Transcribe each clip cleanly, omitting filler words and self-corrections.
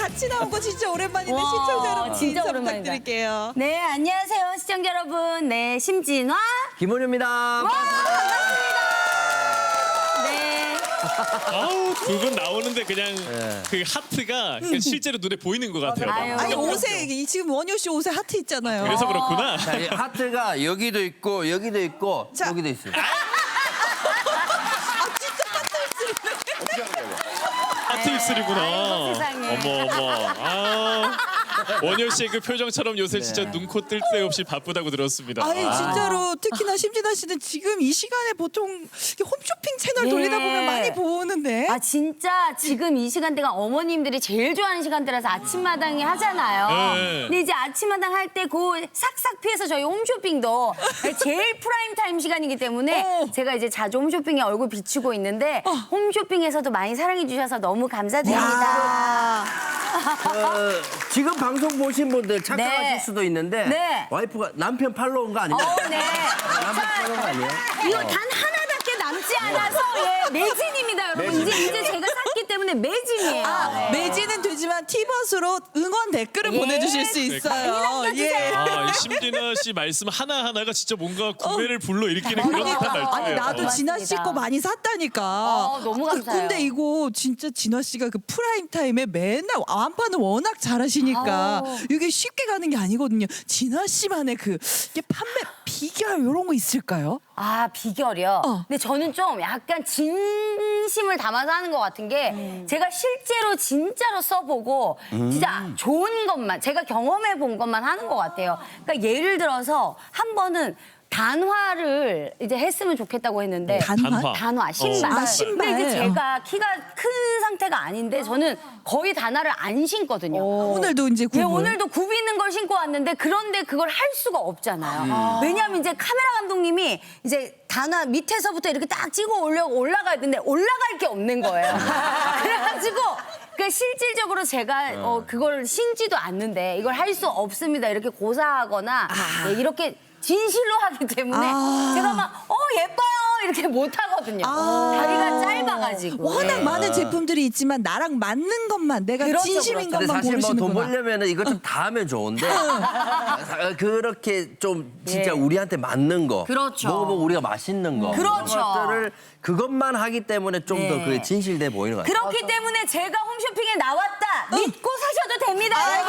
같이 나온 거 진짜 오랜만인데 시청자 여러분 진짜 인사 오랜만이다. 부탁드릴게요. 네, 안녕하세요, 시청자 여러분. 네, 심진화. 김원효입니다. 네. 아우 두 분 나오는데 그냥 그 하트가 그냥 실제로 눈에 보이는 것 같아요. 아유. 아니 옷에 지금 원효 씨 옷에 하트 있잖아요. 그래서 그렇구나. 자, 이 하트가 여기도 있고 여기도 있고 자. 여기도 있어요. 하트 입술이구나. 아이고, 세상에. 어머. 아, 원효 씨의 그 표정처럼 요새 진짜 눈코 뜰 새 없이 바쁘다고 들었습니다. 아니 진짜로 특히나 심진아 씨는 지금 이 시간에 보통 이렇게 홈쇼핑 채널 예. 돌리다 보면 많이 보는데. 아, 진짜 지금 이 시간대가 어머님들이 제일 좋아하는 시간대라서 아침마당에 하잖아요. 네. 근데 이제 아침마당 할 때 그 싹싹 피해서 저희 홈쇼핑도 제일 프라임 타임 시간이기 때문에 제가 이제 자주 홈쇼핑에 얼굴 비추고 있는데 홈쇼핑에서도 많이 사랑해 주셔서 너무 감사드립니다. 지금 방송 보신 분들 착각하실 네. 수도 있는데 네. 와이프가 남편 팔로 온 거 아니냐? 네. 남편 팔로 온 거 아니에요? 이거 단 하나밖에 남지 않아서 매진입니다, 여러분. 이제 제가 샀기 때문에 매진이에요. 네. 매진은 되지만 티벗으로 응원 댓글을 예. 보내주실 수 있어요. 예. 아, 이 심진아 씨 말씀 하나하나가 진짜 뭔가 구매를 불러일으키는 그런 듯한 말투예요. 아니 나도 진아 씨 거 많이 샀다니까. 너무 감사해요. 근데 이거 진짜 진아 씨가 그 프라임 타임에 맨날 완판을 워낙 잘하시니까 아우. 이게 쉽게 가는 게 아니거든요. 진아 씨만의 그 이게 판매 비결 이런 거 있을까요? 아, 비결이요? 어. 근데 저는 좀 약간 진심을 담아서 하는 것 같은 게 제가 실제로 진짜로 써보고 진짜 좋은 것만, 제가 경험해 본 것만 하는 것 같아요. 그러니까 예를 들어서 한 번은 단화를 이제 했으면 좋겠다고 했는데 단화? 단화, 신발. 아, 신발. 근데 이제 제가 키가 큰 상태가 아닌데 저는 거의 단화를 안 신거든요. 오늘도 이제 네, 굽을. 오늘도 굽이 있는 걸 신고 왔는데 그런데 그걸 할 수가 없잖아요. 왜냐하면 이제 카메라 감독님이 이제 단화 밑에서부터 이렇게 딱 찍어 올라가야 되는데 올라갈 게 없는 거예요. 그래가지고 그러니까 실질적으로 제가 그걸 신지도 않는데 이걸 할 수 없습니다. 이렇게 고사하거나 네, 이렇게 진실로 하기 때문에 제가 막 예뻐요 이렇게 못 하거든요. 다리가 짧아가지고. 워낙 네. 많은 제품들이 있지만 나랑 맞는 것만 내가 그렇죠, 진심인 그렇죠. 근데 것만 사실 뭐 돈 고르시는구나. 벌려면 이것 좀 다 하면 좋은데 그렇게 좀 진짜 우리한테 맞는 거 그렇죠. 먹어보고 우리가 맛있는 거 그렇죠. 그런 것들을 그것만 하기 때문에 좀 더 네. 그 진실돼 보이는 것 같아요. 그렇기 때문에 제가 홈쇼핑에 나왔다 믿고 사셔도 됩니다. 아이고.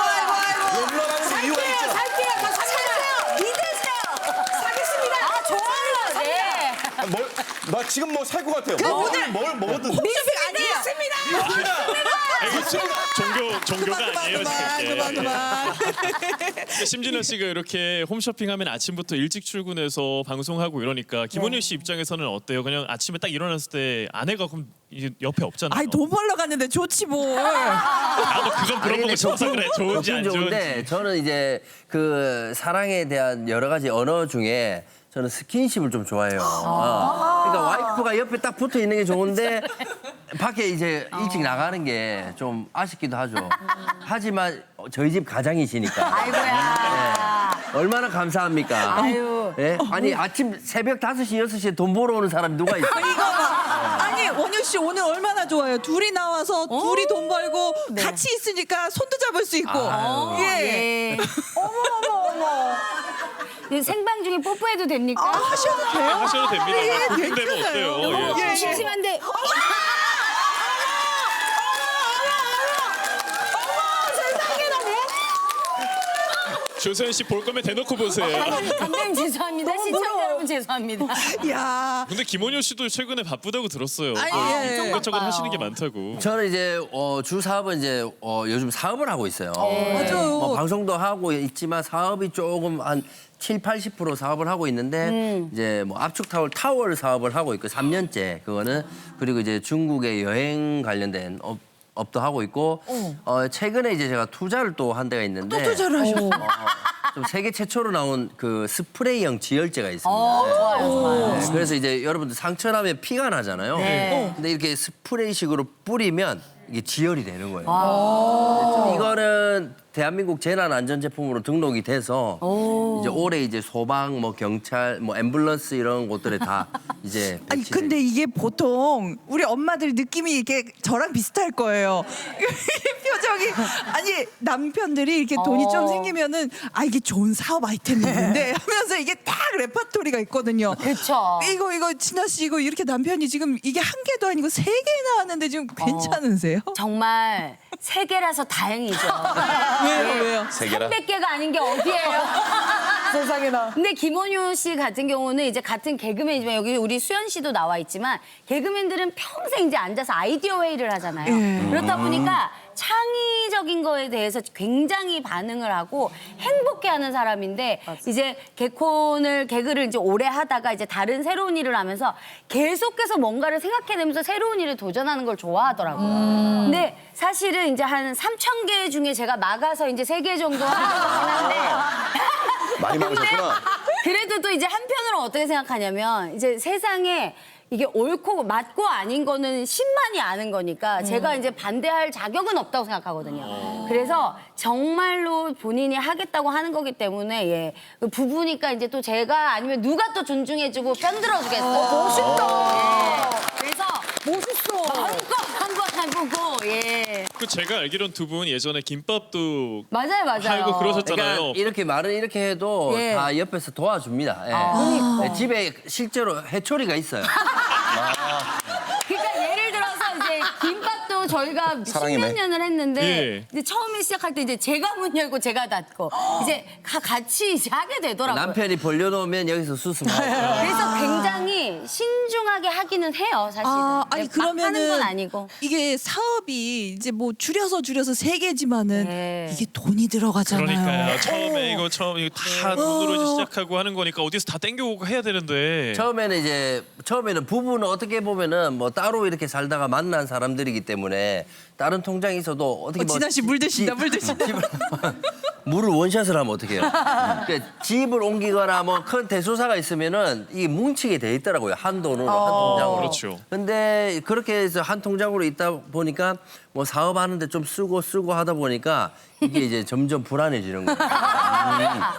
올라가는 이유가 있죠. 살게요. 믿으세요. 사겠습니다. 아, 좋아요. 네. 나 지금 뭐 살 것 같아요. 오늘 뭘 먹어도 홈쇼핑 아니에요. 이거 종교가 아니에요. 그만. 심진아 씨가 이렇게 홈쇼핑하면 아침부터 일찍 출근해서 방송하고 이러니까 김원효 씨 입장에서는 어때요? 그냥 아침에 딱 일어났을 때 아내가 그럼 옆에 없잖아요. 아니 돈 벌러 갔는데 좋지 뭘. 나도 그건 물어보고 근데 싶어서 그래. 좋은지 안 좋은데 좋은지. 저는 이제 그 사랑에 대한 여러 가지 언어 중에 저는 스킨십을 좀 좋아해요. 그러니까 와이프가 옆에 딱 붙어 있는 게 좋은데 밖에 이제 일찍 나가는 게 좀 아쉽기도 하죠. 하지만 저희 집 가장이시니까. 아이고야. 얼마나 감사합니까? 아유. 예? 아니 아침 새벽 5시, 6시에 돈 벌어 오는 사람이 누가 있어? 아니 원효 씨 오늘 얼마나 좋아요. 둘이 나와서 둘이 돈 벌고 같이 있으니까 손도 잡을 수 있고. 예. 예. 어머. 생방 중에 뽀뽀해도 됩니까? 하셔도 돼요. 하셔도 됩니다. 예, 그분 되면 괜찮아요. 어때요? 예. 심심한데. 조선 씨 볼 거면 대놓고 보세요. 감독님 죄송합니다. 시청자 여러분 죄송합니다. 야. 근데 김원효 씨도 최근에 바쁘다고 들었어요. 아니, 예. 이것저것 하시는 게 많다고. 저는 이제 주 사업은 이제 요즘 사업을 하고 있어요. 맞아요. 뭐 방송도 하고 있지만 사업이 조금 한 7, 80% 사업을 하고 있는데 이제 뭐 압축 타월 사업을 하고 있고 3년째 그거는 그리고 이제 중국의 여행 관련된 업도 하고 있고 최근에 이제 제가 투자를 또 한 데가 있는데 또 투자를 하셨어요. 좀 세계 최초로 나온 그 스프레이형 지혈제가 있습니다. 좋아요. 네, 그래서 이제 여러분들 상처나면 피가 나잖아요. 네. 근데 이렇게 스프레이식으로 뿌리면 이게 지혈이 되는 거예요. 좀 이거는 대한민국 재난안전제품으로 등록이 돼서 이제 올해 이제 소방, 뭐 경찰, 뭐 앰뷸런스 이런 곳들에 다 이제 아니 배치돼 근데 이게 보통 우리 엄마들 느낌이 이렇게 저랑 비슷할 거예요. 표정이 아니 남편들이 이렇게 돈이 좀 생기면은 아 이게 좋은 사업 아이템인데 하면서 이게 딱 레파토리가 있거든요. 그쵸. 이거 진아 씨 이거 이렇게 남편이 지금 이게 한 개도 아니고 3개 나왔는데 지금 괜찮으세요? 정말 3개라서 다행이죠. 왜요? 세 개라? 300개가 아닌 게 어디예요? 세상에나. 근데 김원효 씨 같은 경우는 이제 같은 개그맨이지만 여기 우리 수연 씨도 나와 있지만 개그맨들은 평생 이제 앉아서 아이디어 회의를 하잖아요. 그렇다 보니까 창의적인 거에 대해서 굉장히 반응을 하고 행복해하는 사람인데 이제 개그를 이제 오래 하다가 이제 다른 새로운 일을 하면서 계속해서 뭔가를 생각해내면서 새로운 일에 도전하는 걸 좋아하더라고요. 근데 사실은 이제 한 3,000개 중에 제가 막아서 이제 3개 정도 하는 거긴 한데 많이 막으셨구나. 그래도 또 이제 한편으로 어떻게 생각하냐면 이제 세상에 이게 옳고 맞고 아닌 거는 신만이 아는 거니까 제가 이제 반대할 자격은 없다고 생각하거든요. 그래서 정말로 본인이 하겠다고 하는 거기 때문에 예. 그 부부니까 이제 또 제가 아니면 누가 또 존중해주고 편들어주겠어요. 멋있다. 그래서 멋있어. 마음껏 한번 해보고 예. 그 제가 알기론 두 분 예전에 김밥도 맞아요. 팔고 그러셨잖아요. 그러니까 이렇게 말은 이렇게 해도 예. 다 옆에서 도와줍니다. 예. 네, 집에 실제로 해초리가 있어요. 그러니까 예를 들어서 이제 김밥도 저희가 사랑이네. 십몇 년을 했는데 예. 이제 처음에 시작할 때 이제 제가 문 열고 제가 닫고 이제 같이 이제 하게 되더라고요. 남편이 벌려놓으면 여기서 수습하고. 그래서 굉장히 신중하게 하기는 해요, 사실은. 아, 아니 막 하는 그러면은 건 아니고. 이게 사업이 이제 뭐 줄여서 3개지만은 네. 이게 돈이 들어가잖아요. 그러니까요. 처음에 이거 다 돈으로 이제 시작하고 하는 거니까 어디서 다 땡겨오고 해야 되는데. 처음에는 부부는 어떻게 보면은 뭐 따로 이렇게 살다가 만난 사람들이기 때문에 다른 통장이 있어도 어떻게 진아 씨 물 드신다, 물 드신다. 물을 원샷을 하면 어떡해요? 그러니까 집을 옮기거나 뭐 큰 대소사가 있으면은 이게 뭉치게 돼 있더라고요. 한 돈으로, 한 통장으로. 그렇죠. 근데 그렇게 해서 한 통장으로 있다 보니까 뭐 사업하는데 좀 쓰고 하다 보니까 이게 이제 점점 불안해지는 거예요.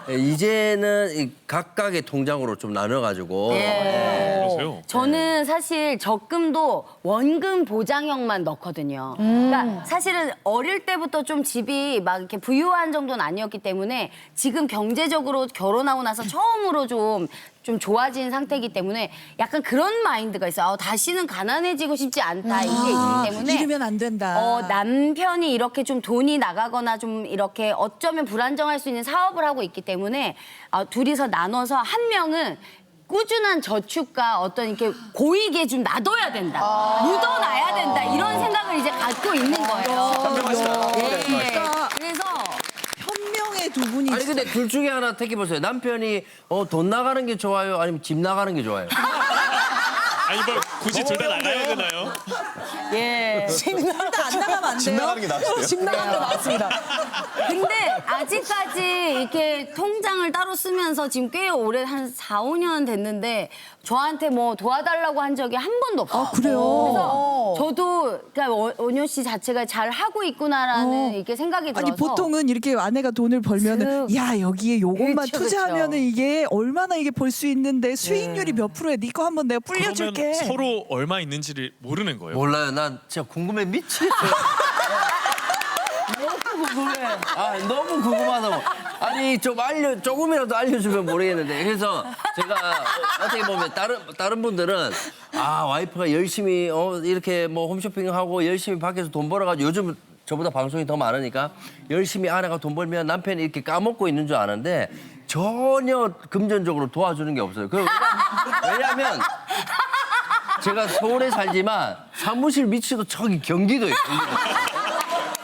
이제는 이 각각의 통장으로 좀 나눠가지고. 그러세요? 저는 사실 적금도 원금 보장형만 넣거든요. 그러니까 사실은 어릴 때부터 좀 집이 막 이렇게 부유한 정도는 아니었기 때문에 지금 경제적으로 결혼하고 나서 처음으로 좀 좋아진 상태이기 때문에 약간 그런 마인드가 있어요. 다시는 가난해지고 싶지 않다. 이게 있기 때문에. 잃으면 안 된다. 남편이 이렇게 좀 돈이 나가거나 좀 이렇게 어쩌면 불안정할 수 있는 사업을 하고 있기 때문에 둘이서 나눠서 한 명은 꾸준한 저축과 어떤 이렇게 고익에 좀 놔둬야 된다. 묻어놔야 된다. 이런 생각을 이제 갖고 있는 거예요. 현명하시다. 예. 그래서 현명의 두 분이 아니 근데 둘 중에 하나 택해보세요. 남편이 돈 나가는 게 좋아요? 아니면 집 나가는 게 좋아요? 아니 뭐 굳이 둘 다 나가야 되나요? 예. 안 나가면 안 집 돼요? 나가는 게 나으시대요. 집 나가는 게 맞습니다. 근데 아직까지 이렇게 통장을 따로 쓰면서 지금 꽤 오래 한 4, 5년 됐는데 저한테 뭐 도와달라고 한 적이 한 번도 없어요. 아, 그래요? 그래서 저도 그러니까 원효 씨 자체가 잘 하고 있구나라는 이렇게 생각이 들어서 아니 보통은 이렇게 아내가 돈을 벌면은 슥. 야 여기에 요것만 그쵸, 투자하면은 이게 얼마나 이게 벌 수 있는데 수익률이 몇 프로야? 네 거 한번 내가 그러면 불려줄게. 서로 얼마 있는지를 모르는 거예요. 몰라요. 난 진짜 궁금해 미치겠어요. 너무 궁금해. 너무 궁금하다고. 아니 조금이라도 알려주면 모르겠는데. 그래서 제가 어떻게 보면 다른 분들은 와이프가 열심히 이렇게 뭐 홈쇼핑하고 열심히 밖에서 돈 벌어가지고 요즘 저보다 방송이 더 많으니까 열심히 아내가 돈 벌면 남편이 이렇게 까먹고 있는 줄 아는데 전혀 금전적으로 도와주는 게 없어요. 왜냐하면 제가 서울에 살지만 사무실 위치도 저기 경기도에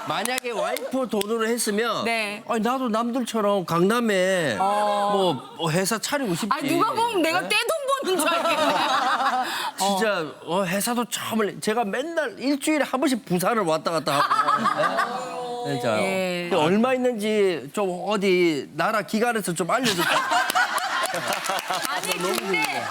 만약에 와이프 돈으로 했으면 네. 아니 나도 남들처럼 강남에 뭐 회사 차리고 싶지. 누가 보면 내가 떼돈 버는 줄 알겠네. 진짜 회사도 참을 제가 맨날 일주일에 한 번씩 부산을 왔다 갔다 하고. 진짜 예. 얼마 있는지 좀 어디 나라 기관에서 좀 알려줘. 아니 근데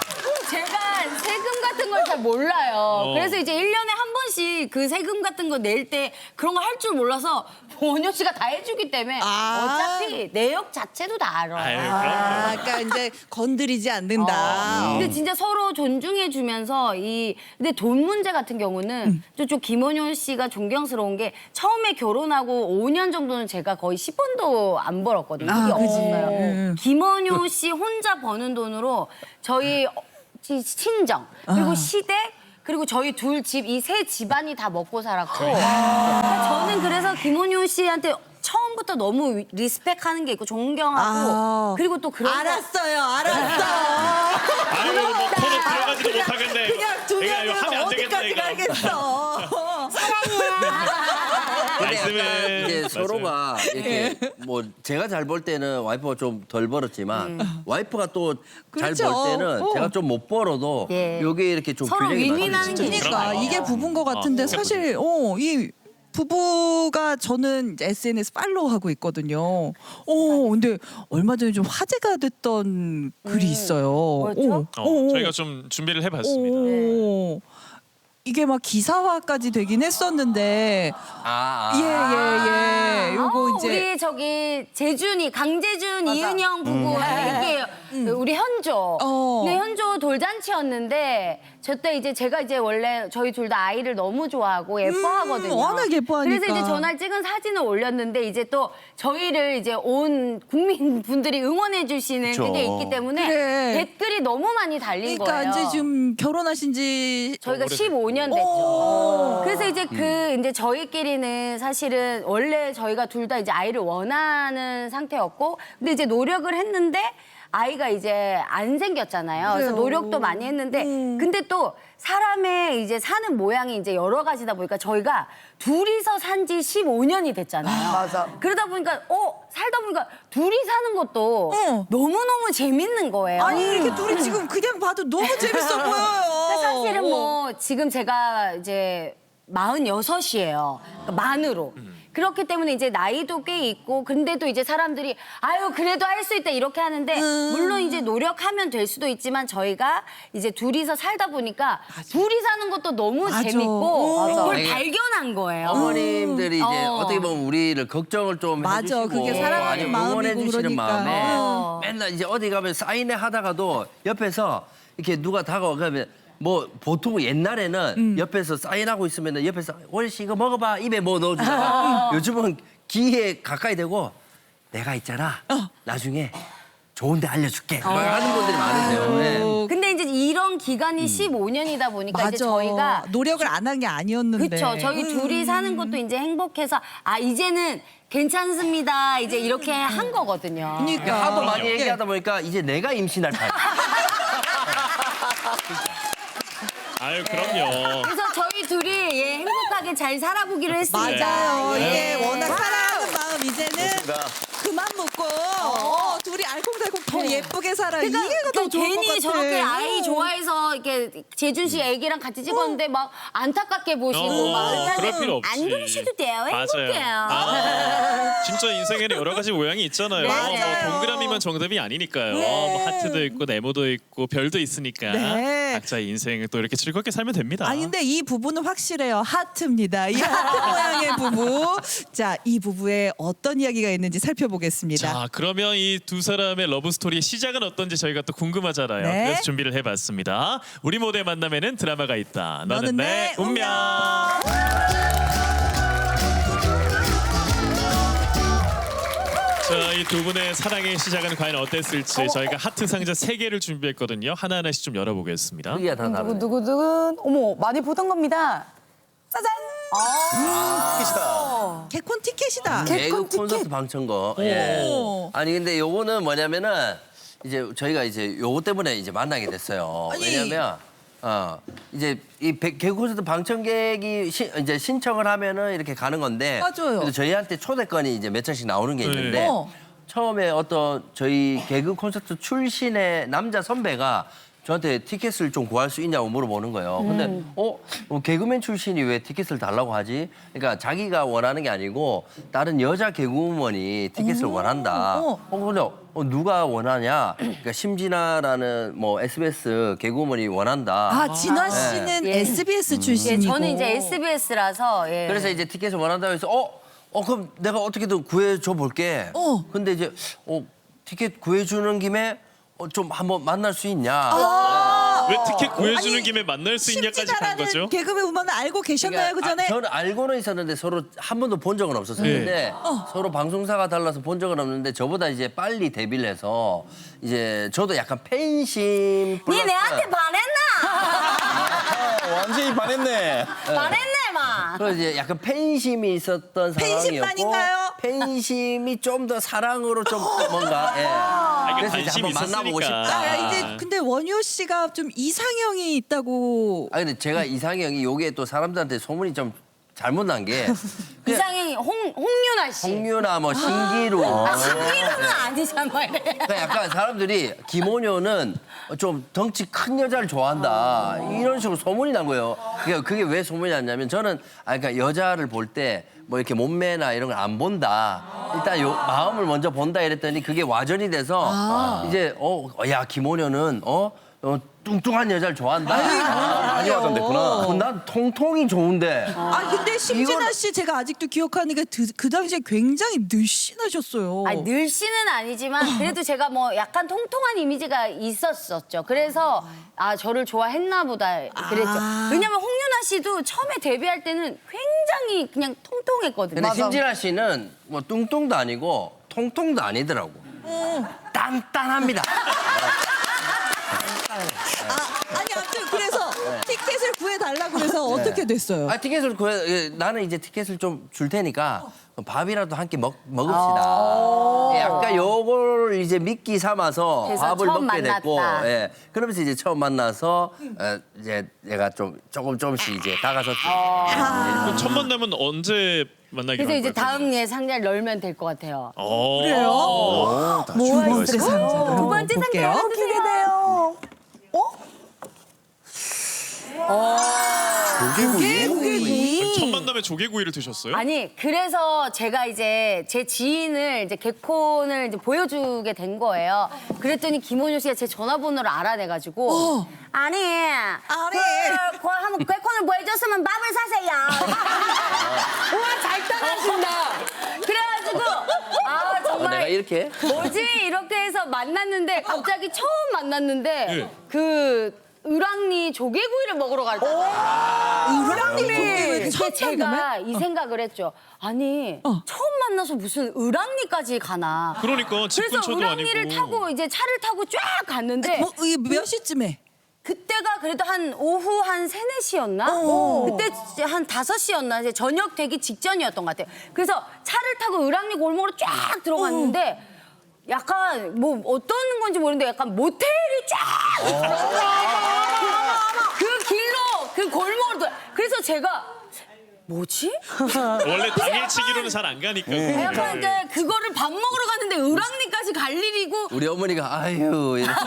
제가 세금 같은 걸 잘 몰라요. 그래서 이제 1년에 한 번씩 그 세금 같은 거 낼 때 그런 거 할 줄 몰라서 원효 씨가 다 해주기 때문에 어차피 내역 자체도 다 알아요. 아유, 그럼요. 그러니까 이제 건드리지 않는다. 근데 진짜 서로 존중해 주면서 근데 돈 문제 같은 경우는 좀 김원효 씨가 존경스러운 게 처음에 결혼하고 5년 정도는 제가 거의 10원도 안 벌었거든요. 그게 없었어요. 김원효 씨 혼자 버는 돈으로 저희 친정 그리고 시댁 그리고 저희 둘 집 이 세 집안이 다 먹고 살았고 저는 그래서 김원효 씨한테 처음부터 너무 리스펙하는 게 있고 존경하고 그리고 또 그런 알았어요. 아유 뭐 코너 들어가지도 못하겠네. 그냥 두 이거 명은 하면 안 되겠다 어디까지 이거. 가겠어. 근데 약간 말씀은 이제 맞아요. 서로가 이렇게 뭐 제가 잘 벌 때는 와이프가 좀 덜 벌었지만 와이프가 또 잘 그렇죠. 벌 때는 어. 제가 좀 못 벌어도 예. 요게 이렇게 좀 서로 균형이 윈윈하는 게 맞아요. 그러니까 그럼요. 이게 부부인 것 같은데 사실 이 부부가 저는 이제 SNS 팔로우하고 있거든요. 근데 얼마 전에 좀 화제가 됐던 글이 있어요. 뭐였죠? 저희가 좀 준비를 해봤습니다. 이게 막 기사화까지 되긴 했었는데 예. 요거 이제 우리 저기 재준이 강재준 이은영 부부 얘기예요. 우리 현조. 근데 현조 돌잔치였는데 저때 이제 제가 이제 원래 저희 둘 다 아이를 너무 좋아하고 예뻐하거든요. 워낙 예뻐하니까. 그래서 이제 전날 찍은 사진을 올렸는데 이제 또 저희를 이제 온 국민분들이 응원해 주시는 그쵸. 게 있기 때문에 그래. 댓글이 너무 많이 달린 그러니까 거예요. 이제 지금 결혼하신 지 저희가 15년 됐죠. 그래서 이제 이제 저희끼리는 사실은 원래 저희가 둘 다 이제 아이를 원하는 상태였고, 근데 이제 노력을 했는데 아이가 이제 안 생겼잖아요. 그래서 그래요. 노력도 많이 했는데, 근데 또 사람의 이제 사는 모양이 이제 여러 가지다 보니까 저희가 둘이서 산 지 15년이 됐잖아요. 맞아. 그러다 보니까 살다 보니까 둘이 사는 것도 너무너무 재밌는 거예요. 아니 이렇게 둘이 지금 그냥 봐도 너무 재밌어 보여요. 그러니까 사실은 뭐 지금 제가 이제 46이에요. 그러니까 만으로. 그렇기 때문에 이제 나이도 꽤 있고 근데도 이제 사람들이 아유 그래도 할 수 있다 이렇게 하는데 물론 이제 노력하면 될 수도 있지만 저희가 이제 둘이서 살다 보니까 둘이 사는 것도 너무 맞아. 재밌고 그걸 맞아. 발견한 거예요. 어머님들이 이제 어떻게 보면 우리를 걱정을 좀 맞아. 해주시고 그게 사랑하는 아니면 마음이고 응원해 주시는 그러니까. 마음에 맨날 이제 어디 가면 사인회 하다가도 옆에서 이렇게 누가 다가오면 뭐 보통 옛날에는 옆에서 사인하고 있으면 옆에서 원씨 이거 먹어봐 입에 뭐 넣어주다가 요즘은 귀에 가까이 대고 내가 있잖아 나중에 좋은데 알려줄게 막 하는 분들이 많으세요. 네. 근데 이제 이런 기간이 15년이다 보니까 이제 저희가 노력을 안 한 게 아니었는데. 그렇죠. 저희 둘이 사는 것도 이제 행복해서 이제는 괜찮습니다. 이제 이렇게 한 거거든요. 그러니까 하도 많이 얘기하다 보니까 이제 내가 임신할 판. 아유 그럼요. 그래서 저희 둘이 행복하게 잘 살아보기로 했습니다. 맞아요. 네. 이게 워낙 사랑하는 마음 이제는 좋습니다. 그만 먹고 둘이 알콩달콩 더 예쁘게 살아. 그러니까 이게 더 좋을 것 괜히 같아. 저렇게 아이 좋아해서 이렇게 재준 씨 애기랑 같이 찍었는데 막 안타깝게 보시고 막 그럴 필요 없지. 안 그러셔도 돼요. 행복해요. 진짜 인생에는 여러 가지 모양이 있잖아요. 맞아요. 뭐 동그라미만 정답이 아니니까요. 뭐 하트도 있고 네모도 있고 별도 있으니까 네. 각자의 인생을 또 이렇게 즐겁게 살면 됩니다. 아니 근데 이 부부는 확실해요. 하트입니다. 이 하트 모양의 부부. 자, 이 부부에 어떤 이야기가 있는지 살펴보겠습니다. 자, 그러면 이 두 사람의 러브 스토리의 시작은 어떤지 저희가 또 궁금하잖아요. 네. 그래서 준비를 해봤습니다. 우리 모두의 만남에는 드라마가 있다. 너는 내 운명. 자, 이 두 분의 사랑의 시작은 과연 어땠을지 저희가 하트 상자 3개를 준비했거든요. 하나하나씩 좀 열어보겠습니다. 크기가 다 다르네. 두구두구두근. 어머, 많이 보던 겁니다. 짜잔! 개콘 티켓이다. 개그 티켓. 콘서트 방청거. 예. 아니 근데 요거는 뭐냐면은 이제 저희가 이제 요거 때문에 이제 만나게 됐어요. 아니. 왜냐면 이제 이 개그 콘서트 방청객이 이제 신청을 하면은 이렇게 가는 건데. 맞아요. 그래서 저희한테 초대권이 이제 몇 장씩 나오는 게 있는데 네. 처음에 어떤 저희 개그 콘서트 출신의 남자 선배가 저한테 티켓을 좀 구할 수 있냐고 물어보는 거예요. 근데 개그맨 출신이 왜 티켓을 달라고 하지? 그러니까 자기가 원하는 게 아니고 다른 여자 개그우먼이 티켓을 원한다. 근데 누가 원하냐? 그러니까 심진아라는 뭐 SBS 개그우먼이 원한다. 아 진아 씨는 예. SBS 예, 출신이고. 저는 이제 SBS라서 예. 그래서 이제 티켓을 원한다고 해서 그럼 내가 어떻게든 구해줘 볼게. 근데 이제 티켓 구해주는 김에 좀 한번 만날 수 있냐? 왜 티켓 구해주는 아니, 김에 만날 수 있냐까지 간 심지나라는 거죠? 개그맨 우먼을 알고 계셨나요 그 전에? 저는 알고는 있었는데 서로 한 번도 본 적은 없었는데 서로 방송사가 달라서 본 적은 없는데 저보다 이제 빨리 데뷔를 해서 이제 저도 약간 팬심 니 플러스 내한테 반했나? 완전히 반했네. 반했네 마. 그래서 이제 약간 팬심이 있었던 상황이었고 팬심만인가요? 팬심이 좀 더 사랑으로 좀 뭔가 이게 그래서 이제 관심이 한번 만나보고 있었으니까. 싶다. 이제 근데 원효 씨가 좀 이상형이 있다고. 근데 제가 이상형이 요게 또 사람들한테 소문이 좀 잘못 난 게 이상형이 홍윤아 씨. 홍유나 뭐 신기루 신기루는 아니잖아. 이래. 그러니까 약간 사람들이 김원효는 좀 덩치 큰 여자를 좋아한다 이런 식으로 소문이 난 거예요. 그러니까 그게 왜 소문이 났냐면 저는 그러니까 여자를 볼 때 뭐 이렇게 몸매나 이런 걸 안 본다. 일단 마음을 먼저 본다 이랬더니 그게 와전이 돼서 이제 야 김원효는 뚱뚱한 여자를 좋아한다. 많이 와전됐구나. 난 통통이 좋은데. 근데 심진아 이건- 씨 제가 아직도 기억하는 게 그 당시에 굉장히 늘씬하셨어요. 아니, 늘씬은 아니지만 그래도 제가 뭐 약간 통통한 이미지가 있었었죠. 그래서 저를 좋아했나 보다 그랬죠. 왜냐면 홍윤아 씨도 처음에 데뷔할 때는 굉장히 그냥 통통했거든요. 근데 심진아 씨는 뭐 뚱뚱도 아니고 통통도 아니더라고. 단단합니다. 아니 아무튼 그래서 티켓을 구해달라고 그래서 어떻게 됐어요? 티켓을 나는 이제 티켓을 좀 줄 테니까 밥이라도 함께 먹읍시다. 약간 요걸 이제 미끼 삼아서 그래서 밥을 처음 먹게 됐고, 만났다. 예. 그러면서 이제 처음 만나서 이제 내가 좀 조금씩 이제 다가섰죠. 그럼 첫 만남은 언제 만나기로 그래서 한 이제 거예요? 다음 상자를 열면 될 것 같아요. 그래요? 두 번째 상자로 두 번째 볼게요. 상자 기대돼요. 조개구이. 첫 만남에 조개구이를 드셨어요? 아니 그래서 제가 이제 제 지인을 이제 개콘을 이제 보여주게 된 거예요. 그랬더니 김원효 씨가 제 전화번호를 알아내가지고 아니 그 한번 개콘을 보여줬으면 밥을 사세요. 우와 잘 따라준다. 그래가지고 정말 내가 이렇게 뭐지 이렇게 해서 만났는데 갑자기 처음 만났는데 예. 그 을왕리 조개구이를 먹으러 갈 때. 을왕리 조개구이 그때 첫 제가 만남에? 이 생각을 했죠. 아니 처음 만나서 무슨 을왕리까지 가나. 그러니까 집 그래서 근처도 을왕리를 아니고. 타고 이제 차를 타고 쫙 갔는데 이게 몇 시쯤에? 그때가 그래도 한 오후 한 3, 4시였나? 그때 이제 한 5시였나? 이제 저녁 되기 직전이었던 것 같아요. 그래서 차를 타고 을왕리 골목으로 쫙 들어갔는데 약간 뭐 어떤 건지 모르는데 약간 모텔이 쫙 그 길로 그 골목으로 그래서 제가 뭐지? 원래 당일치기로는 잘 안 가니까. 약간 이제 그거를 밥 먹으러 갔는데 을왕리까지 갈 일이고 우리 어머니가 아유 이렇게.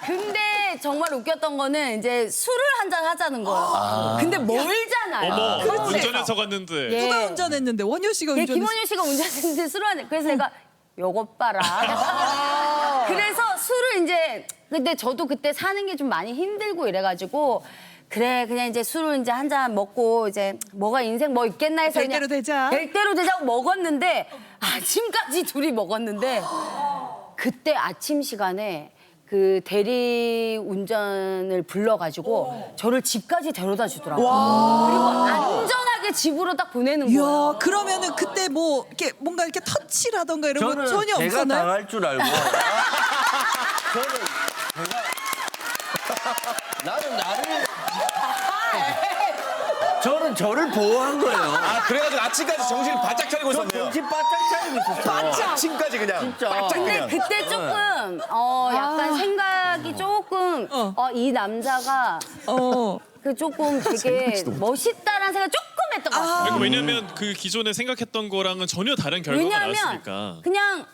근데 정말 웃겼던 거는 이제 술을 한잔 하자는 거예요. 근데 멀잖아요. 어머, 그렇지. 운전해서 갔는데. 예. 누가 운전했는데? 원효 씨가 예, 운전했어. 김원효 씨가 운전했는데 술을 하네. 그래서 내가 요것 봐라. 그래서 술을 이제 근데 저도 그때 사는 게 좀 많이 힘들고 이래가지고 그래 그냥 이제 술을 이제 한 잔 먹고 이제 뭐가 인생 뭐 있겠나 해서 될 대로 되자. 될 대로 되자고 먹었는데 아침까지 둘이 먹었는데 그때 아침 시간에 그 대리 운전을 불러가지고 저를 집까지 데려다 주더라고요. 그리고 안전하게 집으로 딱 보내는 이야, 거예요. 그러면은 그때 뭐 이렇게 뭔가 이렇게 터치라던가 이런 거 저는 전혀 제가 없었나요? 당할 줄 알고 저는 저를 보호한 거예요. 그래가지고 아침까지 정신을 바짝 차리고 저 있었네요. 정신 바짝 차리고 있었어. 아침까지 그냥. 진짜. 바짝 근데 그냥. 그때 조금 약간 생각이 조금 이 남자가 그 조금 되게 멋있다라는 생각 조금 했던 것 같아요. 왜냐면 그 기존에 생각했던 거랑은 전혀 다른 결과가 왜냐면 나왔으니까. 그냥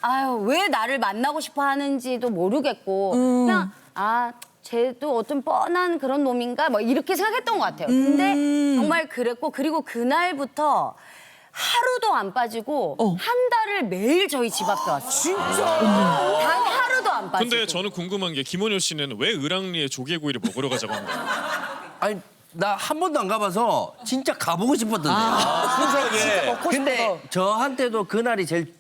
왜 나를 만나고 싶어 하는지도 모르겠고 그냥 쟤도 어떤 뻔한 그런 놈인가 뭐 이렇게 생각했던 것 같아요. 근데 정말 그랬고 그리고 그날부터 하루도 안 빠지고 한 달을 매일 저희 집 앞에 왔어요. 진짜? 단 하루도 안 빠지고. 근데 저는 궁금한 게 김원효 씨는 왜 을왕리에 조개구이를 먹으러 가자고 한 거예요? 아니 나 한 번도 안 가봐서 진짜 가보고 싶었던데요. 순수하게. 근데 저한테도 그날이 제일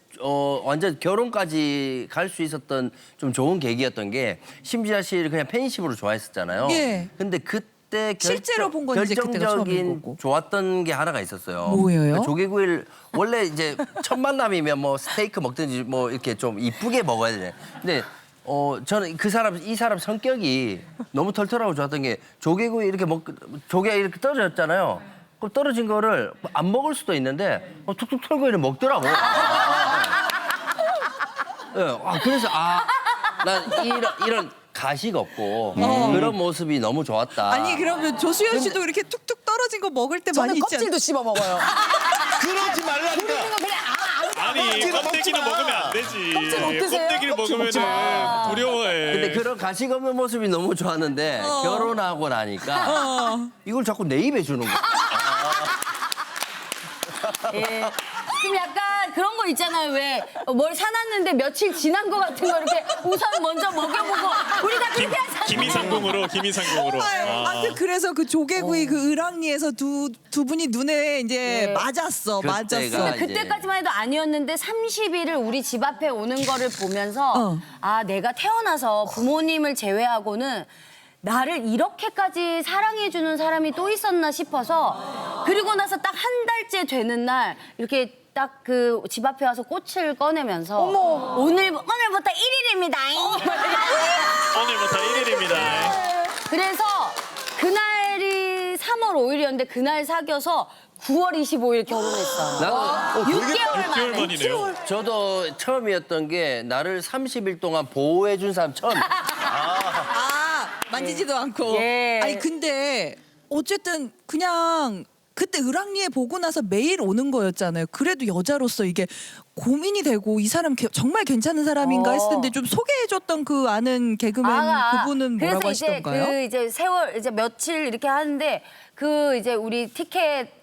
완전 결혼까지 갈 수 있었던 좀 좋은 계기였던 게 심지아 씨를 그냥 팬심으로 좋아했었잖아요. 예. 근데 그때 실제로 본 건 이제 그때가 처음인 결정적인 거고. 좋았던 게 하나가 있었어요. 뭐예요? 조개구이를 원래 이제 첫 만남이면 뭐 스테이크 먹든지 뭐 이렇게 좀 이쁘게 먹어야 되잖아요. 근데 저는 이 사람 성격이 너무 털털하고 좋았던 게 조개구이 이렇게 조개가 이렇게 떨어졌잖아요. 그럼 떨어진 거를 안 먹을 수도 있는데 툭툭 털고 이렇게 먹더라고. 예, 그래서 난 이런 가식 없고 그런 모습이 너무 좋았다. 아니 그러면 조수연 씨도 이렇게 툭툭 떨어진 거 먹을 때 많이 저는 있지 껍질도 씹어 먹어요. 그러지 말라니까. 아니 껍데기는 먹으면 안 되지. 껍질 못 드세요? 껍데기를 먹으면 두려워해. 근데 그런 가식 없는 모습이 너무 좋았는데 결혼하고 나니까 이걸 자꾸 내 입에 주는 거야. 예. 좀 약간 그런 거 있잖아요. 왜 뭘 사놨는데 며칠 지난 거 같은 거 이렇게 우선 먼저 먹여보고 우리가 그렇게 하잖아요. 김이상공으로. 아무튼 그래서 그 조개구이 그 을왕리에서 두 분이 눈에 이제 예. 맞았어. 그때가 맞았어. 이제. 그때까지만 해도 아니었는데 30일을 우리 집 앞에 오는 거를 보면서 내가 태어나서 부모님을 제외하고는 나를 이렇게까지 사랑해주는 사람이 또 있었나 싶어서 그리고 나서 딱 한 달째 되는 날 이렇게 딱 그 집 앞에 와서 꽃을 꺼내면서 오늘부터 1일입니다. 오늘부터 1일입니다. 그래서 그날이 3월 5일이었는데 그날 사귀어서 9월 25일 결혼했어요. 나도 6개월 6개월 만에. 만이네요. 저도 처음이었던 게 나를 30일 동안 보호해 준 사람 처음. 만지지도 않고. 예. 아니 근데 어쨌든 그냥 그때 을왕리에 보고 나서 매일 오는 거였잖아요. 그래도 여자로서 이게 고민이 되고 이 사람 정말 괜찮은 사람인가 했을 텐데 좀 소개해줬던 그 아는 개그맨 그분은 뭐라고 그래서 이제 하시던가요? 그 이제 세월 이제 며칠 이렇게 하는데 그 이제 우리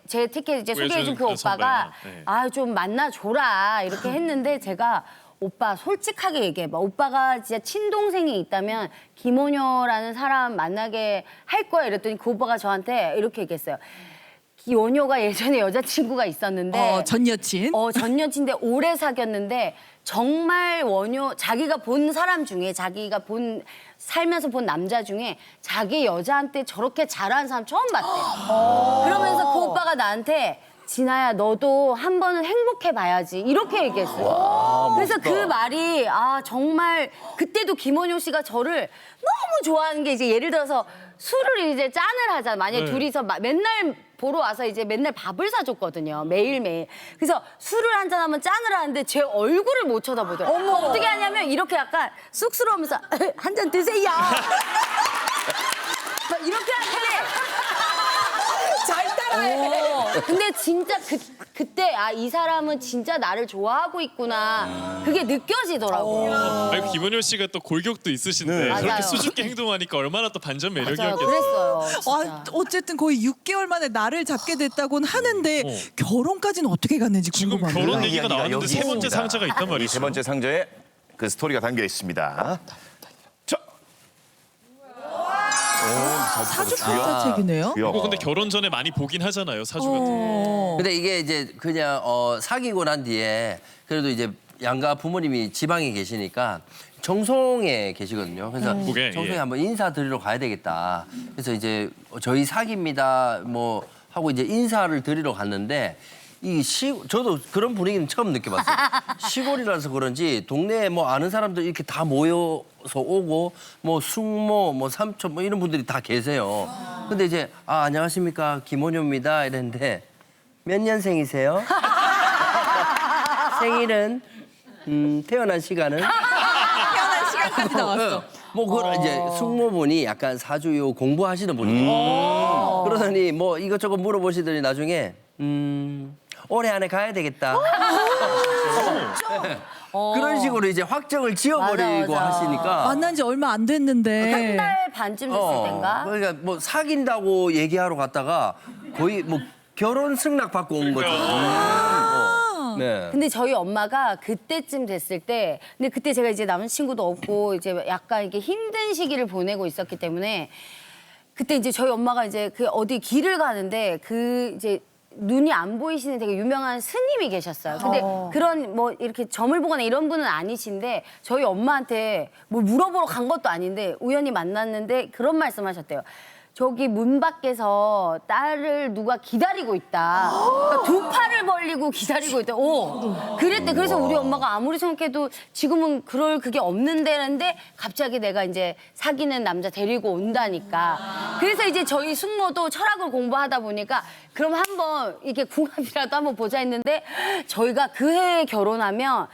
제 티켓 이제 소개해준 그 구해준 오빠가 선배가, 네. 좀 만나줘라 이렇게 했는데 제가 오빠 솔직하게 얘기해봐. 오빠가 진짜 친동생이 있다면 김원효라는 사람 만나게 할 거야 이랬더니 그 오빠가 저한테 이렇게 얘기했어요. 원효가 예전에 여자친구가 있었는데 전 여친. 전 여친인데 오래 사귀었는데 정말 원효 자기가 본 사람 중에 자기가 살면서 본 남자 중에 자기 여자한테 저렇게 잘하는 사람 처음 봤대요. 그러면서 그 오빠가 나한테 진아야 너도 한 번은 행복해 봐야지 이렇게 얘기했어요. 그래서 그 말이 정말 그때도 김원효 씨가 저를 너무 좋아하는 게 이제 예를 들어서 술을 이제 짠을 하잖아. 만약에 네. 둘이서 맨날 보러 와서 이제 맨날 밥을 사줬거든요. 매일매일. 그래서 술을 한잔하면 짠을 하는데 제 얼굴을 못 쳐다보더라고요. 어떻게 하냐면 이렇게 약간 쑥스러우면서 한 잔 드세요. 막 이렇게 하는데 잘 따라해. 근데 진짜 그때 이 사람은 진짜 나를 좋아하고 있구나. 그게 느껴지더라고요. 아니, 김원효 씨가 또 골격도 있으신데 맞아요. 그렇게 수줍게 행동하니까 얼마나 또 반전 맞아요. 매력이었겠어요. 그랬어요. 진짜. 어쨌든 거의 6개월 만에 나를 잡게 됐다고는 하는데 결혼까지는 어떻게 갔는지 지금 궁금합니다. 결혼 얘기가 이야기가 나왔는데 여기 세 번째 있습니다. 상자가 있단 이 말이죠. 세 번째 상자에 그 스토리가 담겨 있습니다. 자, 사주 팔자책이네요. 이거 근데 결혼 전에 많이 보긴 하잖아요, 사주 같은 거. 근데 이게 이제 그냥 사귀고 난 뒤에 그래도 이제 양가 부모님이 지방에 계시니까 정송에 계시거든요. 그래서 북에, 정송에 예. 한번 인사드리러 가야 되겠다. 그래서 이제 저희 사깁니다 뭐 하고 이제 인사를 드리러 갔는데 저도 그런 분위기는 처음 느껴봤어요. 시골이라서 그런지 동네에 뭐 아는 사람들 이렇게 다 모여서 오고 뭐 숙모, 뭐 삼촌 뭐 이런 분들이 다 계세요. 근데 이제 안녕하십니까 김원효입니다 이랬는데 몇 년생이세요? 생일은 태어난 시간은? 태어난 시간까지 나왔어. 뭐 그런 이제 숙모분이 약간 사주요 공부하시는 분이에요. 그러더니 뭐 이것저것 물어보시더니 나중에 올해 안에 가야 되겠다. 그런 식으로 이제 확정을 지어버리고 맞아. 하시니까. 만난 지 얼마 안 됐는데. 한 달 반쯤 됐을 때인가? 그러니까 뭐 사귄다고 얘기하러 갔다가 거의 뭐 결혼 승낙 받고 온 거죠. 네. 근데 저희 엄마가 그때쯤 됐을 때, 근데 그때 제가 이제 남자친구도 없고 이제 약간 이렇게 힘든 시기를 보내고 있었기 때문에 그때 이제 저희 엄마가 이제 그 어디 길을 가는데 그 이제 눈이 안 보이시는 되게 유명한 스님이 계셨어요. 근데 그런 뭐 이렇게 점을 보거나 이런 분은 아니신데 저희 엄마한테 뭐 물어보러 간 것도 아닌데 우연히 만났는데 그런 말씀하셨대요. 저기 문 밖에서 딸을 누가 기다리고 있다. 그러니까 두 팔을 벌리고 기다리고 있다. 그랬대. 그래서 우리 엄마가 아무리 생각해도 지금은 그럴 그게 없는데는데 갑자기 내가 이제 사귀는 남자 데리고 온다니까. 그래서 이제 저희 숙모도 철학을 공부하다 보니까 그럼 한번 이렇게 궁합이라도 한번 보자 했는데 저희가 그 해에 결혼하면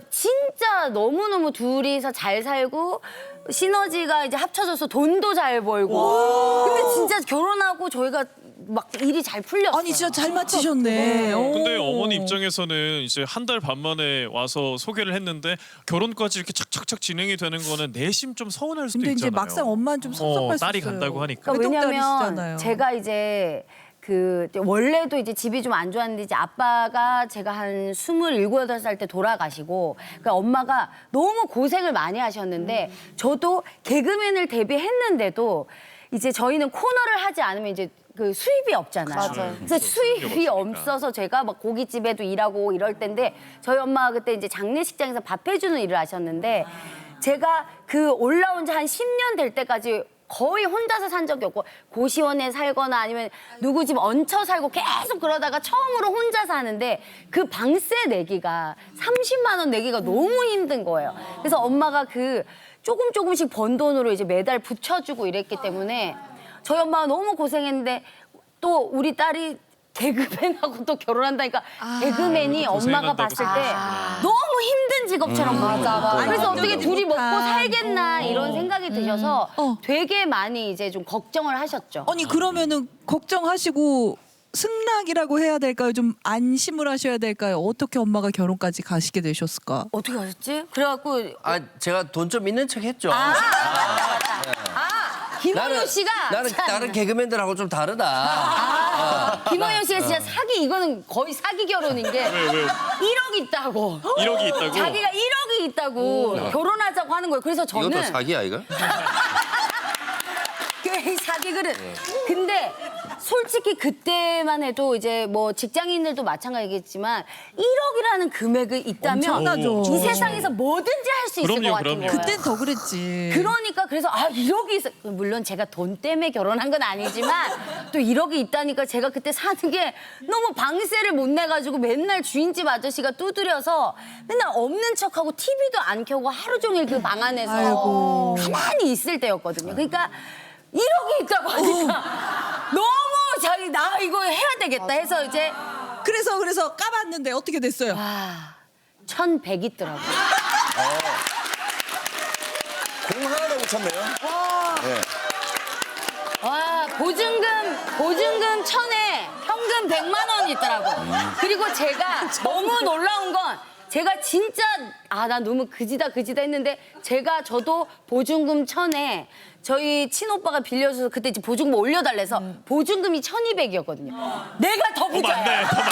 진짜 너무너무 둘이서 잘 살고 시너지가 이제 합쳐져서 돈도 잘 벌고. 근데 진짜 결혼하고 저희가 막 일이 잘 풀렸어요. 아니 진짜 잘 맞히셨네. 근데 오. 어머니 입장에서는 이제 한 달 반 만에 와서 소개를 했는데 결혼까지 이렇게 착착착 진행이 되는 거는 내심 좀 서운할 수도 근데 있잖아요. 이제 막상 엄마는 좀 섭섭할 수 딸이 있어요. 간다고 하니까. 그러니까 외동딸이시잖아요. 왜냐면 제가 이제 그 원래도 이제 집이 좀 안 좋았는데 이제 아빠가 제가 한 27, 8살 때 돌아가시고 그러니까 엄마가 너무 고생을 많이 하셨는데 저도 개그맨을 데뷔했는데도 이제 저희는 코너를 하지 않으면 이제 그 수입이 없잖아요. 맞아요. 그래서 수입이 없어서 제가 막 고깃집에도 일하고 이럴 때인데 저희 엄마가 그때 이제 장례식장에서 밥 해주는 일을 하셨는데 제가 그 올라온 지 한 10년 될 때까지 거의 혼자서 산 적이 없고 고시원에 살거나 아니면 누구 집 얹혀 살고 계속 그러다가 처음으로 혼자 사는데 그 방세 내기가 30만 원 내기가 너무 힘든 거예요. 그래서 엄마가 그 조금씩 번 돈으로 이제 매달 붙여주고 이랬기 때문에 저희 엄마가 너무 고생했는데 또 우리 딸이 개그맨하고 또 결혼한다니까 개그맨이 엄마가 고생한다고 봤을 때 생각하시구나. 너무 힘든 직업처럼 보이니까 그래서 어떻게 아니, 둘이 먹고 못한. 살겠나 이런 생각이 드셔서 되게 많이 이제 좀 걱정을 하셨죠. 아니 그러면은 걱정하시고 승낙이라고 해야 될까요? 좀 안심을 하셔야 될까요? 어떻게 엄마가 결혼까지 가시게 되셨을까? 어떻게 하셨지? 그래갖고 제가 돈 좀 있는 척 했죠. 김원효 씨가 나는 참- 다른 개그맨들하고 좀 다르다. 김원효 씨가 진짜 사기 이거는 거의 사기 결혼인 게 왜요? 1억 있다고 1억이 있다고? 자기가 1억이 있다고 결혼하자고 하는 거예요. 그래서 저는 이것도 사기야 이거? 그 사기 그릇. 근데 솔직히 그때만 해도 이제 뭐 직장인들도 마찬가지겠지만 1억이라는 금액이 있다면 엄청나죠. 이 세상에서 뭐든지 할 수 있을 그럼요, 것 같은 그럼요. 거예요. 그땐 더 그랬지. 그러니까 그래서 1억이 있어. 물론 제가 돈 때문에 결혼한 건 아니지만 또 1억이 있다니까 제가 그때 사는 게 너무 방세를 못 내가지고 맨날 주인집 아저씨가 두드려서 맨날 없는 척하고 TV도 안 켜고 하루 종일 그 방 안에서 아이고. 가만히 있을 때였거든요. 그러니까 1억이 있다고 하니까 너무 자기 나 이거 해야 되겠다 해서 이제 그래서 까봤는데 어떻게 됐어요? 1,100 있더라고요. 공 하나도 못 쳤네요. 와 보증금 1,000에 현금 100만 원이 있더라고. 그리고 제가 너무 놀라운 건 제가 진짜 나 너무 그지다 했는데 저도 보증금 1,000에 저희 친오빠가 빌려줘서 그때 이제 보증금 올려달래서 보증금이 1,200이었거든요. 내가 더 맞네, 부자야. 더 맞네.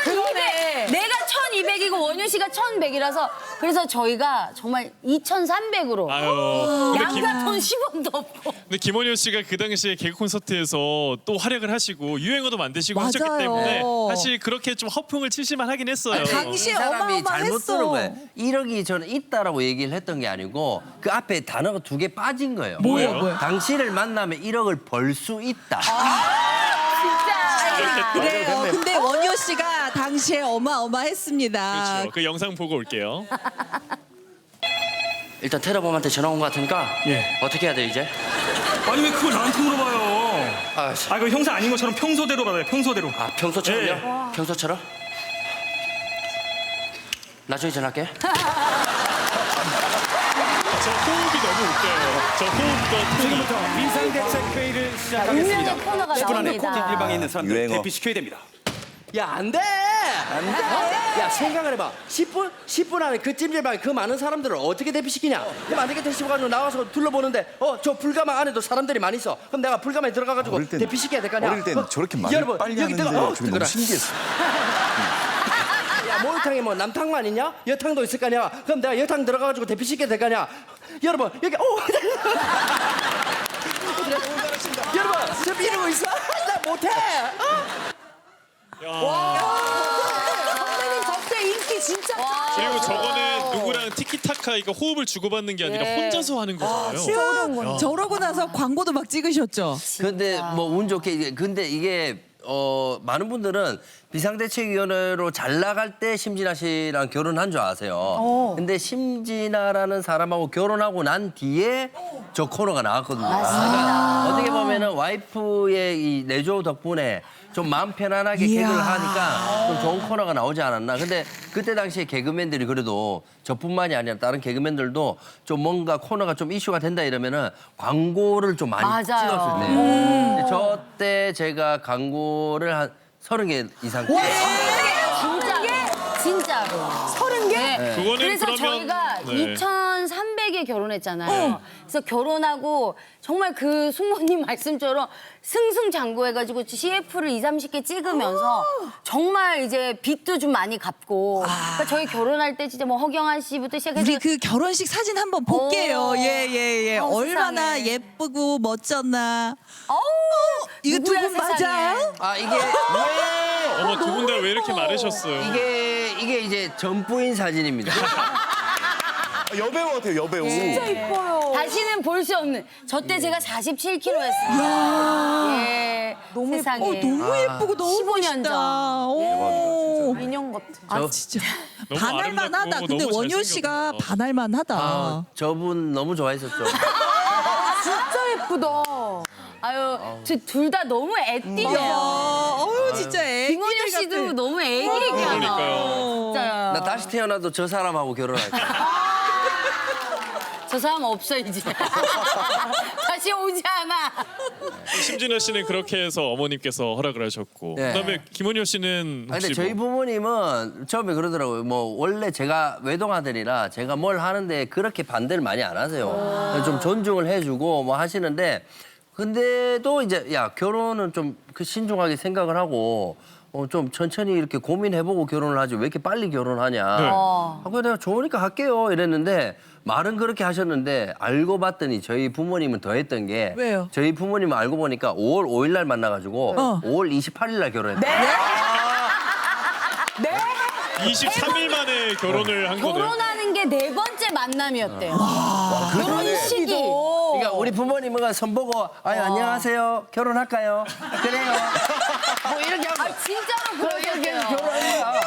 1,200. 내가 1,200이고 원효 씨가 1,100이라서 그래서 저희가 정말 2,300으로 아유. 양가 돈 10원도 없고. 근데 김원효 씨가 그 당시에 개그 콘서트에서 또 활약을 하시고 유행어도 만드시고 하셨기 맞아요. 때문에 사실 그렇게 좀 허풍을 칠실만 하긴 했어요. 당시에 이 사람이 잘못 들은 어마어마했어. 거예요. 1억이 저는 있다라고 얘기를 했던 게 아니고 그 앞에 단어가 2개 빠진 거예요. 뭐예요? 당신을 만나면 1억을 벌 수 있다. 진짜. 그래요. 근데 원효 씨가 당시에 어마어마했습니다. 그렇죠. 그 영상 보고 올게요. 일단 테러범한테 전화 온 것 같으니까 어떻게 해야 돼 이제? 아니 왜 그걸 나한테 물어봐요? 아, 그 형사 아닌 것처럼 평소대로 받아요. 평소대로. 평소처럼요? 예. 평소처럼? 나중에 전화할게. 저 호흡이 너무 웃겨요. 저 호흡과 톤이. 지금부터 비상대책회의를 시작하겠습니다. 운명의 코너가 10분 안에 나옵니다. 콕 일방에 있는 사람들 유행어. 대피시켜야 됩니다. 야, 안 돼! 야 생각을 해봐. 10분 안에 그 찜질방에 그 많은 사람들을 어떻게 대피시키냐? 그럼 안 되게 대시고 나와서 둘러보는데 저 불가방 안에도 사람들이 많이 있어. 그럼 내가 불가방에 들어가가지고 어릴 땐- 대피시켜야 될 거 아니야? 어릴 땐 저렇게 말을 여러분, 빨리 여기 하는데 뜨거- 저게 뜨거라. 너무 신기했어. 야 목욕탕에 뭐 남탕만 있냐? 여탕도 있을 거 아니야? 그럼 내가 여탕 들어가가지고 대피시켜야 될 거 아니야? 여러분 여기 여러분 저 이러고 있어? 나 못해. 선배님 저때 인기 진짜 그리고 저거는 누구랑 티키타카 이거 호흡을 주고받는 게 아니라 예. 혼자서 하는 거잖아요. 저러고 나서 광고도 막 찍으셨죠. 근데 뭐 운 좋게 근데 이게 많은 분들은 비상대책위원회로 잘 나갈 때 심진아 씨랑 결혼한 줄 아세요. 근데 심진아라는 사람하고 결혼하고 난 뒤에 저 코너가 나왔거든요. 그러니까 어떻게 보면은 와이프의 이 내조 덕분에 좀 마음 편안하게 이야. 개그를 하니까 좀 좋은 코너가 나오지 않았나. 근데 그때 당시에 개그맨들이 그래도 저뿐만이 아니라 다른 개그맨들도 좀 뭔가 코너가 좀 이슈가 된다 이러면은 광고를 좀 많이 맞아요. 찍었을 때. 근데 저 때 제가 광고를 한 30개 이상. 진짜로. 30개? 네. 그거는 그래서 그러면- 저희가 네. 2,300에 결혼했잖아요. 그래서 결혼하고 정말 그 숙모님 말씀처럼 승승장구해가지고 CF를 2, 30개 찍으면서 정말 이제 빚도 좀 많이 갚고. 그러니까 저희 결혼할 때 진짜 뭐 허경환 씨부터 시작해서 우리 그 결혼식 사진 한번 볼게요. 오. 예. 얼마나 세상에. 예쁘고 멋졌나. 어우, 이거 두 누구야, 분 세상에. 맞아요? 아 이게 왜 어머 두 분 다 왜 이렇게 마르셨어요? 이게 이제 전부인 사진입니다. 여배우 같아요, 여배우. 다시는 볼 수 없는. 저 때 제가 47kg였어요. 예. 너무 세상에. 너무 예쁘고 너무 15년 멋있다. 전. 오. 인형 같아. 아 진짜 너무 반할만하다. 아름답고 근데 너무 원효 씨가 잘생겼다. 반할만하다. 아, 저분 너무 좋아했었죠. 진짜 예쁘다. 아유, 저 둘 다 너무 애띠죠. 어우 진짜 애기들 김원효 씨도 같아. 너무 애기 얘기하나. 그러니까요. 진짜요. 나 다시 태어나도 저 사람하고 결혼할 거야. 저 사람 없어 이제. 다시 오지 않아. 심진아 씨는 그렇게 해서 어머님께서 허락을 하셨고 네. 그다음에 김원효 씨는 아니, 혹시 근데 저희 뭐 부모님은 처음에 그러더라고요. 뭐 원래 제가 외동아들이라 제가 뭘 하는데 그렇게 반대를 많이 안 하세요. 좀 존중을 해주고 뭐 하시는데 근데도 이제 야 결혼은 좀 그 신중하게 생각을 하고 좀 천천히 이렇게 고민해보고 결혼을 하지 왜 이렇게 빨리 결혼하냐. 네. 하고 내가 좋으니까 할게요 이랬는데 말은 그렇게 하셨는데 알고 봤더니 저희 부모님은 더 했던 게 왜요? 저희 부모님은 알고 보니까 5월 5일 날 만나가지고 5월 28일 날 결혼했어요. 23일 만에 결혼을 한 거네요. 결혼하는 게 4번째 만남이었대요. 결혼식이. 그러니까 우리 부모님은 선보고 아유 안녕하세요 결혼할까요? 그래요. 뭐 이렇게 하고 진짜로 그러셨대요. 결혼한 거야.